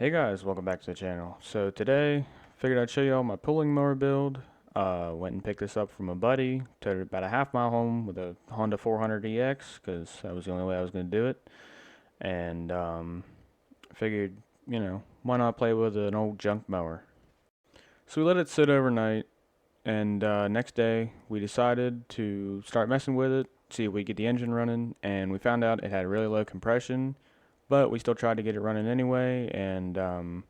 Hey guys, welcome back to the channel. So today, figured I'd show you all my pulling mower build. Went and picked this up from a buddy, towed it about a half-mile home with a Honda 400EX, because that was the only way I was going to do it. And figured, why not play with an old junk mower? So we let it sit overnight, and next day we decided to start messing with it, see if we get the engine running, and we found out it had really low compression, but we still tried to get it running anyway, and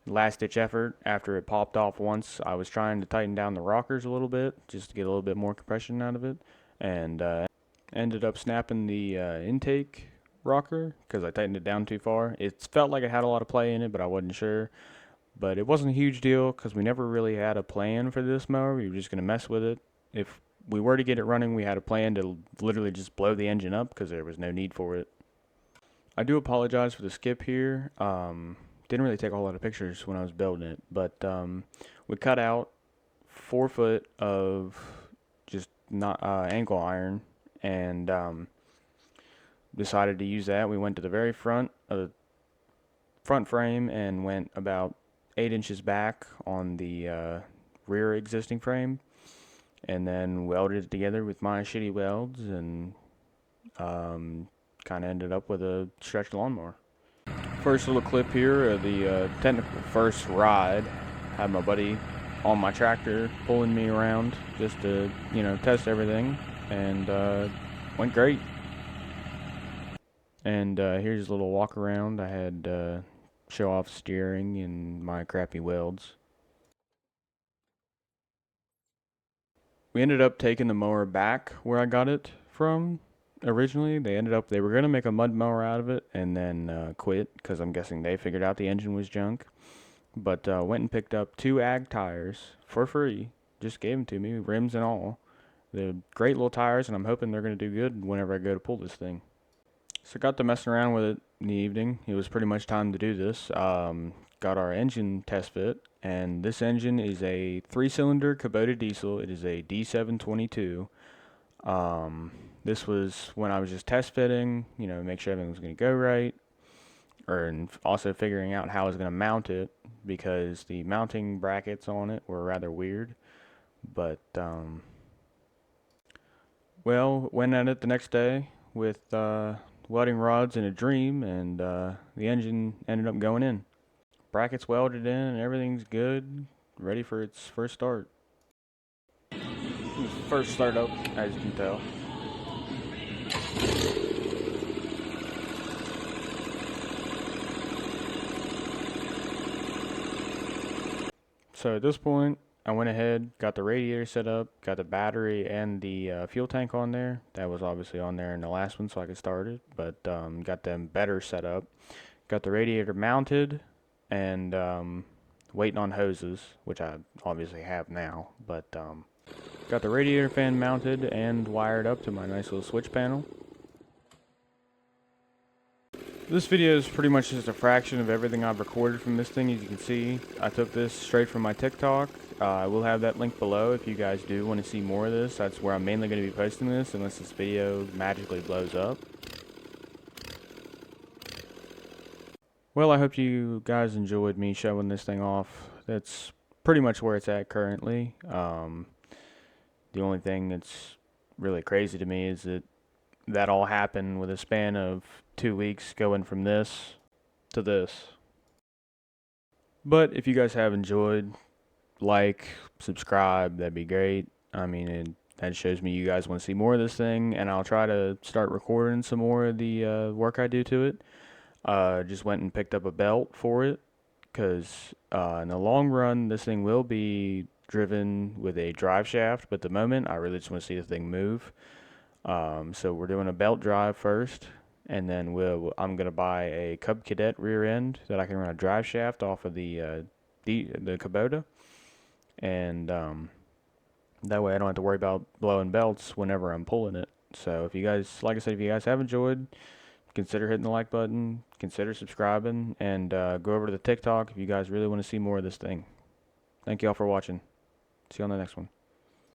last ditch effort after it popped off once. I was trying to tighten down the rockers a little bit just to get a little bit more compression out of it, and ended up snapping the intake rocker because I tightened it down too far. It felt like it had a lot of play in it, but I wasn't sure. But it wasn't a huge deal because we never really had a plan for this mower. We were just going to mess with it. If we were to get it running, we had a plan to literally just blow the engine up because there was no need for it. I do apologize for the skip here. Didn't really take a whole lot of pictures when I was building it, but we cut out 4 foot of just not angle iron and decided to use that. We went to the very front of the front frame and went about 8 inches back on the rear existing frame, and then welded it together with my shitty welds, and kind of ended up with a stretch lawnmower. First little clip here of the technical first ride. Had my buddy on my tractor pulling me around just to, test everything, and went great. And here's a little walk around. I had show off steering and my crappy welds. We ended up taking the mower back where I got it from originally. They were gonna make a mud mower out of it and then quit because I'm guessing they figured out the engine was junk. But went and picked up 2 ag tires for free. Just gave them to me, rims and all. They're great little tires, and I'm hoping they're gonna do good whenever I go to pull this thing. So got to messing around with it in the evening. It was pretty much time to do this. Got our engine test fit, and this engine is a 3-cylinder Kubota diesel. It is a D722. This was when I was just test fitting, make sure everything was going to go right, and also figuring out how I was going to mount it because the mounting brackets on it were rather weird. But well, went at it the next day with welding rods and a dream, and the engine ended up going in. Brackets welded in and everything's good, ready for its first start. First start up, as you can tell. So at this point, I went ahead, got the radiator set up, got the battery and the fuel tank on there. That was obviously on there in the last one so I could start it, but got them better set up. Got the radiator mounted and waiting on hoses, which I obviously have now, but got the radiator fan mounted and wired up to my nice little switch panel. This video is pretty much just a fraction of everything I've recorded from this thing. As you can see, I took this straight from my TikTok. I will have that link below if you guys do want to see more of this. That's where I'm mainly going to be posting this, unless this video magically blows up. Well, I hope you guys enjoyed me showing this thing off. That's pretty much where it's at currently. The only thing that's really crazy to me is that all happened with a span of 2 weeks, going from this to this. But if you guys have enjoyed, like, subscribe, that'd be great. I mean, that shows me you guys want to see more of this thing, and I'll try to start recording some more of the work I do to it. Just went and picked up a belt for it, because in the long run, this thing will be driven with a drive shaft, but at the moment, I really just want to see the thing move. So we're doing a belt drive first, and then I'm going to buy a Cub Cadet rear end that I can run a drive shaft off of the Kubota, and that way I don't have to worry about blowing belts whenever I'm pulling it. So if you guys, like I said, if you guys have enjoyed, consider hitting the like button, consider subscribing, and go over to the TikTok if you guys really want to see more of this thing. Thank you all for watching. See you on the next one.